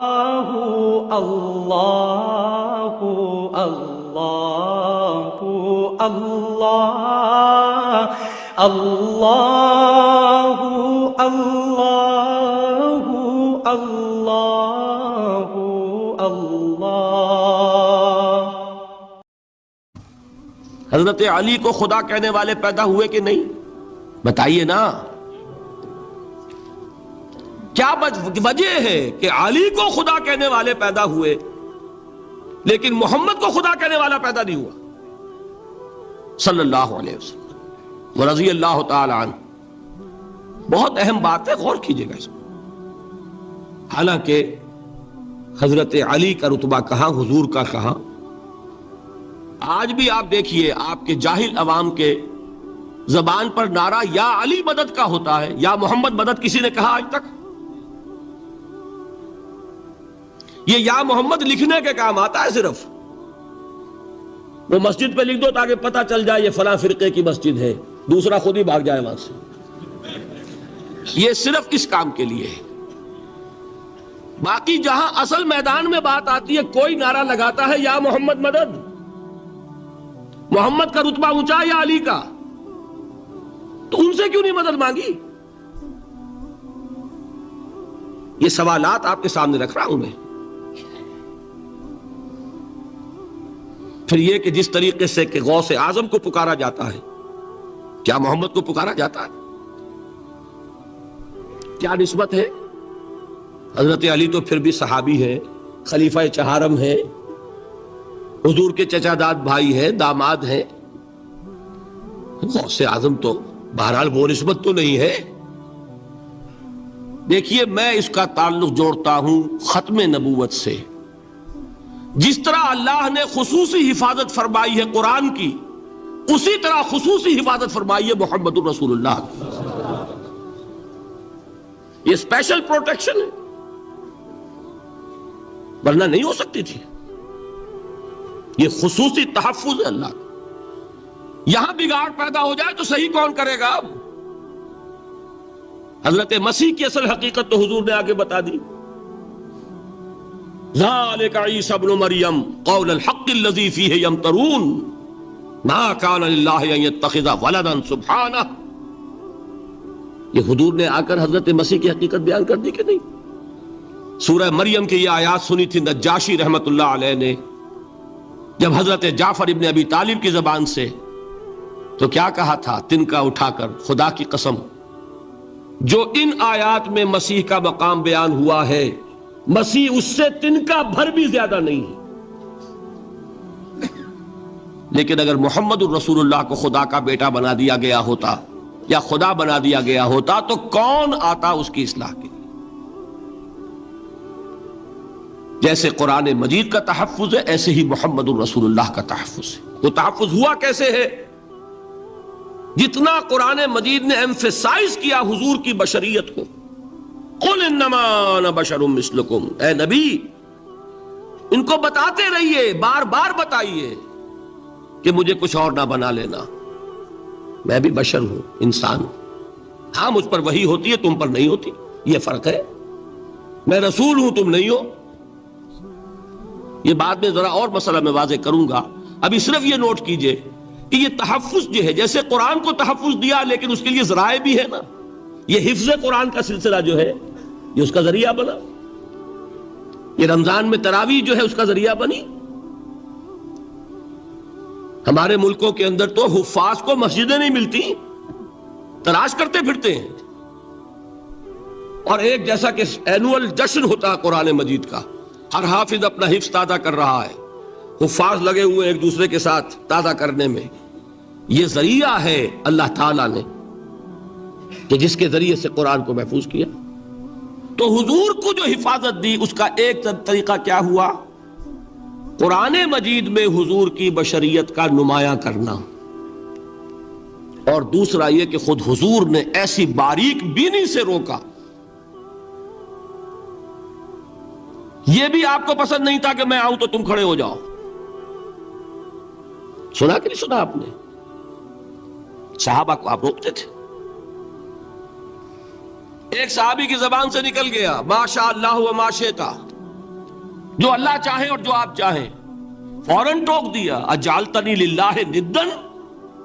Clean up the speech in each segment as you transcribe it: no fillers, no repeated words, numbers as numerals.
اللہ اللہ اللہ اللہ اللہ اللہ اللہ اللہ۔ حضرت علی کو خدا کہنے والے پیدا ہوئے کہ نہیں؟ بتائیے نا، کیا وجہ ہے کہ علی کو خدا کہنے والے پیدا ہوئے لیکن محمد کو خدا کہنے والا پیدا نہیں ہوا صلی اللہ علیہ وسلم ورضی اللہ تعالی عنہ؟ بہت اہم بات ہے، غور کیجئے گا اس میں۔ حالانکہ حضرت علی کا رتبہ کہاں، حضور کا کہاں؟ آج بھی آپ دیکھیے، آپ کے جاہل عوام کے زبان پر نعرہ یا علی مدد کا ہوتا ہے یا محمد مدد کسی نے کہا آج تک؟ یہ یا محمد لکھنے کے کام آتا ہے صرف، وہ مسجد پہ لکھ دو تاکہ پتہ چل جائے یہ فلاں فرقے کی مسجد ہے، دوسرا خود ہی بھاگ جائے وہاں سے۔ یہ صرف اس کام کے لیے ہے۔ باقی جہاں اصل میدان میں بات آتی ہے، کوئی نعرہ لگاتا ہے یا محمد مدد، محمد کا رتبہ اونچا یا علی کا، تو ان سے کیوں نہیں مدد مانگی؟ یہ سوالات آپ کے سامنے رکھ رہا ہوں میں۔ پھر یہ کہ جس طریقے سے کہ غوث اعظم کو پکارا جاتا ہے، کیا محمد کو پکارا جاتا ہے؟ کیا نسبت ہے؟ حضرت علی تو پھر بھی صحابی ہے، خلیفہ چہارم ہے، حضور کے چچا داد بھائی ہے، داماد ہے۔ غوث اعظم تو بہرحال وہ نسبت تو نہیں ہے۔ دیکھیے، میں اس کا تعلق جوڑتا ہوں ختم نبوت سے۔ جس طرح اللہ نے خصوصی حفاظت فرمائی ہے قرآن کی، اسی طرح خصوصی حفاظت فرمائی ہے محمد الرسول اللہ کی۔ یہ اسپیشل پروٹیکشن ہے، ورنہ نہیں ہو سکتی تھی۔ یہ خصوصی تحفظ ہے اللہ کا۔ یہاں بگاڑ پیدا ہو جائے تو صحیح کون کرے گا؟ اب حضرت مسیح کی اصل حقیقت تو حضور نے آگے بتا دی۔ ذالک عیسی ابن مریم قول الحق الذی فیہ یمترون ما کان للہ ان یتخذ ولدا سبحانہ۔ یہ حضور نے آ کر حضرت مسیح کی حقیقت بیان کر دی کہ نہیں؟ سورہ مریم کی یہ آیات سنی تھی نجاشی رحمت اللہ علیہ نے جب حضرت جعفر ابن ابی طالب کی زبان سے، تو کیا کہا تھا تنکا اٹھا کر؟ خدا کی قسم، جو ان آیات میں مسیح کا مقام بیان ہوا ہے، مسیح اس سے تنکا بھر بھی زیادہ نہیں ہے۔ لیکن اگر محمد الرسول اللہ کو خدا کا بیٹا بنا دیا گیا ہوتا یا خدا بنا دیا گیا ہوتا تو کون آتا اس کی اصلاح کے لیے؟ جیسے قرآن مجید کا تحفظ ہے، ایسے ہی محمد الرسول اللہ کا تحفظ ہے۔ وہ تحفظ ہوا کیسے ہے؟ جتنا قرآن مجید نے ایمفیسائز کیا حضور کی بشریت کو، قل انما انا بشر مثلکم، اے نبی ان کو بتاتے رہیے، بار بار بتائیے کہ مجھے کچھ اور نہ بنا لینا، میں بھی بشر ہوں، انسان ہوں۔ ہاں مجھ پر وحی ہوتی ہے، تم پر نہیں ہوتی، یہ فرق ہے۔ میں رسول ہوں، تم نہیں ہو۔ یہ بعد میں ذرا اور مسئلہ میں واضح کروں گا، ابھی صرف یہ نوٹ کیجئے کہ یہ تحفظ جو ہے، جیسے قرآن کو تحفظ دیا لیکن اس کے لیے ذرائع بھی ہے نا۔ یہ حفظ قرآن کا سلسلہ جو ہے یہ اس کا ذریعہ بنا، یہ رمضان میں تراویح جو ہے اس کا ذریعہ بنی۔ ہمارے ملکوں کے اندر تو حفاظ کو مسجدیں نہیں ملتی، تلاش کرتے پھرتے ہیں، اور ایک جیسا کہ اینول جشن ہوتا ہے قرآن مجید کا، ہر حافظ اپنا حفظ تازہ کر رہا ہے، حفاظ لگے ہوئے ایک دوسرے کے ساتھ تازہ کرنے میں۔ یہ ذریعہ ہے اللہ تعالیٰ نے کہ جس کے ذریعے سے قرآن کو محفوظ کیا۔ تو حضور کو جو حفاظت دی اس کا ایک طریقہ کیا ہوا؟ قرآن مجید میں حضور کی بشریت کا نمایاں کرنا، اور دوسرا یہ کہ خود حضور نے ایسی باریک بینی سے روکا۔ یہ بھی آپ کو پسند نہیں تھا کہ میں آؤں تو تم کھڑے ہو جاؤ۔ سنا کہ نہیں سنا آپ نے؟ صحابہ کو آپ روکتے تھے۔ ایک صحابی کی زبان سے نکل گیا ما شاء اللہ و ما شئت، جو اللہ چاہے اور جو آپ چاہیں. فوراً ٹوک دیا, اجعلتنی للہ ندن,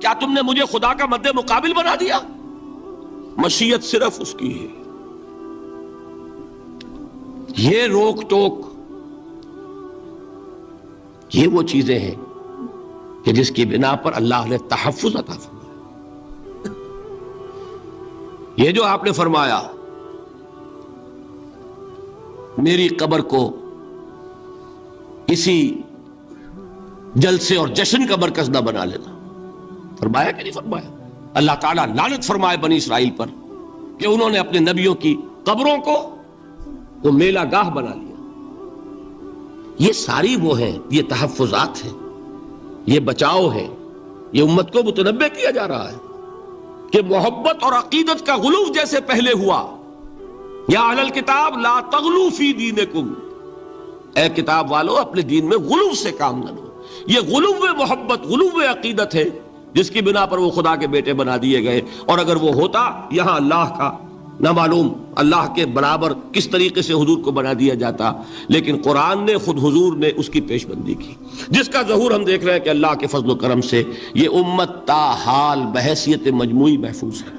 کیا تم نے مجھے خدا کا مد مقابل بنا دیا؟ مشیت صرف اس کی ہے. یہ روک ٹوک, یہ وہ چیزیں ہیں کہ جس کی بنا پر اللہ نے تحفظ عطا فرمایا. یہ جو آپ نے فرمایا میری قبر کو کسی جلسے اور جشن کا مرکز نہ بنا لینا, فرمایا کہ نہیں فرمایا؟ اللہ تعالیٰ لعنت فرمائے بنی اسرائیل پر کہ انہوں نے اپنے نبیوں کی قبروں کو وہ میلہ گاہ بنا لیا. یہ ساری وہ ہیں, یہ تحفظات ہیں, یہ بچاؤ ہے. یہ امت کو متنبہ کیا جا رہا ہے کہ محبت اور عقیدت کا غلو جیسے پہلے ہوا, یا اہل الکتاب لا تغلو فی دینکم, اے کتاب والو اپنے دین میں غلو سے کام نہ لو. یہ غلو محبت, غلو عقیدت ہے جس کی بنا پر وہ خدا کے بیٹے بنا دیے گئے. اور اگر وہ ہوتا یہاں اللہ کا نہ معلوم اللہ کے برابر کس طریقے سے حضور کو بنا دیا جاتا, لیکن قرآن نے خود حضور نے اس کی پیش بندی کی, جس کا ظہور ہم دیکھ رہے ہیں کہ اللہ کے فضل و کرم سے یہ امت تا حال بحیثیت مجموعی محفوظ ہے.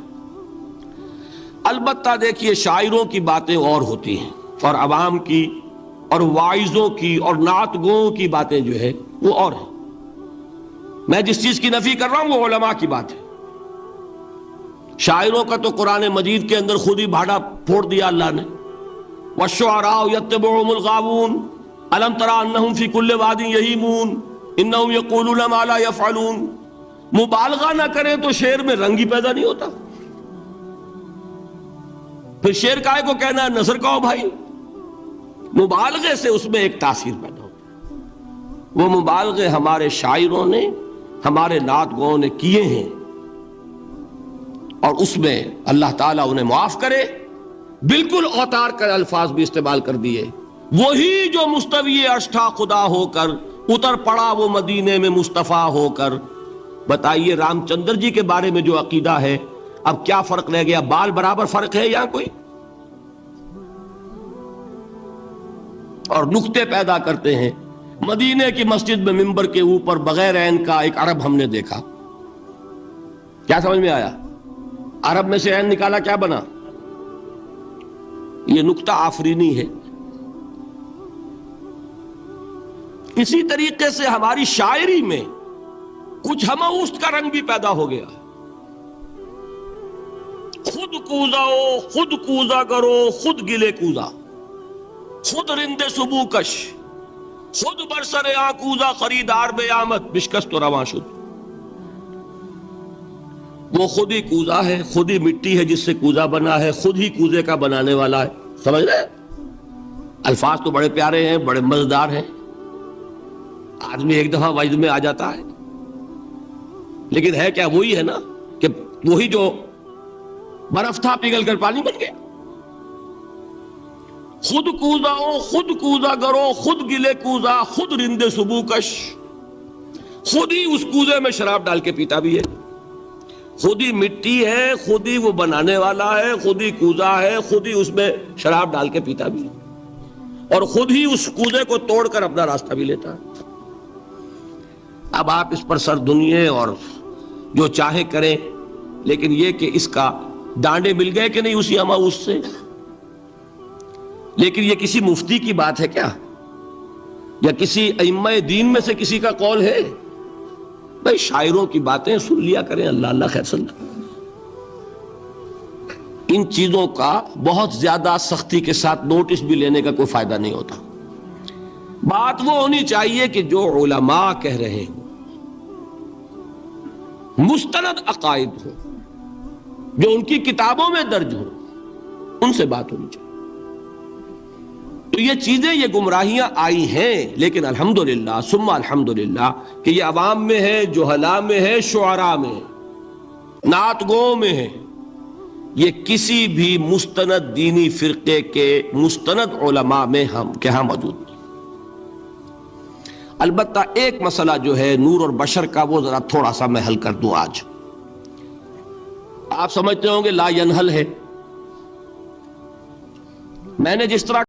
البتہ دیکھیے شاعروں کی باتیں اور ہوتی ہیں, اور عوام کی اور واعظوں کی اور نعت گوؤں کی باتیں جو ہے وہ اور ہیں. میں جس چیز کی نفی کر رہا ہوں وہ علماء کی بات ہے. شاعروں کا تو قرآن مجید کے اندر خود ہی بھاڑا پھوڑ دیا اللہ نے. والشعراء یتبعهم الغاوون الم تر انہم فی کل واد یہیمون انہم یقولون ما لا یفعلون. مبالغہ نہ کریں تو شعر میں رنگ ہی پیدا نہیں ہوتا. پھر شعر کائے کو کہنا ہے نثر کہو بھائی, مبالغے سے اس میں ایک تاثیر پیدا ہوتا ہے. وہ مبالغے ہمارے شاعروں نے ہمارے نعت گوؤں نے کیے ہیں, اور اس میں اللہ تعالیٰ انہیں معاف کرے بالکل اوتار کر الفاظ بھی استعمال کر دیے. وہی جو مستوی عرش تھا خدا ہو کر اتر پڑا وہ مدینے میں مصطفیٰ ہو کر. بتائیے رام چندر جی کے بارے میں جو عقیدہ ہے, اب کیا فرق رہ گیا؟ بال برابر فرق ہے یہاں کوئی؟ اور نکتے پیدا کرتے ہیں. مدینے کی مسجد میں منبر کے اوپر بغیر عین کا ایک عرب ہم نے دیکھا. کیا سمجھ میں آیا؟ عرب میں سے عین نکالا, کیا بنا؟ یہ نکتہ آفرینی ہے. اسی طریقے سے ہماری شاعری میں کچھ ہماؤست کا رنگ بھی پیدا ہو گیا. خود کوزاؤ, خود کوزا کرو, خود گلے کوزا, خود رند سبو کش, خود برسر آکوزا خریدار بے آمد بشکست و رواں شد. وہ خود ہی کوزا ہے, خود ہی مٹی ہے جس سے کوزا بنا ہے, خود ہی کوزے کا بنانے والا ہے. سمجھ رہے؟ الفاظ تو بڑے پیارے ہیں, بڑے مزیدار ہیں, آدمی ایک دفعہ وجد میں آ جاتا ہے, لیکن ہے کیا وہی ہے نا کہ وہی جو برف تھا پگھل کر پانی بن گیا. خود کوزاؤ, خود کوزا کرو, خود گلے کوزا, خود رند سبو کش, خود ہی اس کوزے میں شراب ڈال کے پیتا بھی ہے, خود ہی مٹی ہے, خود ہی وہ بنانے والا ہے, خود ہی کوزا ہے, خود ہی اس میں شراب ڈال کے پیتا بھی ہے, اور خود ہی اس کوزے کو توڑ کر اپنا راستہ بھی لیتا ہے. اب آپ اس پر سر دنیے اور جو چاہے کریں, لیکن یہ کہ اس کا ڈانڈے مل گئے کہ نہیں اسی ہماؤس سے. لیکن یہ کسی مفتی کی بات ہے کیا, یا کسی ائمہ دین میں سے کسی کا قول ہے؟ بھائی شاعروں کی باتیں سن لیا کریں, اللہ اللہ خیر سن. ان چیزوں کا بہت زیادہ سختی کے ساتھ نوٹس بھی لینے کا کوئی فائدہ نہیں ہوتا. بات وہ ہونی چاہیے کہ جو علماء کہہ رہے ہیں مستند عقائد ہو, جو ان کی کتابوں میں درج ہو, ان سے بات ہونی چاہیے. تو یہ چیزیں, یہ گمراہیاں آئی ہیں, لیکن الحمدللہ ثم الحمدللہ کہ یہ عوام میں ہے, جہلاء میں ہے, شعراء میں, نعت گوؤں میں ہے. یہ کسی بھی مستند دینی فرقے کے مستند علماء میں ہم کے ہاں موجود نہیں. البتہ ایک مسئلہ جو ہے نور اور بشر کا, وہ ذرا تھوڑا سا میں حل کر دوں آج. آپ سمجھتے ہوں گے لا ینحل ہے. میں نے جس طرح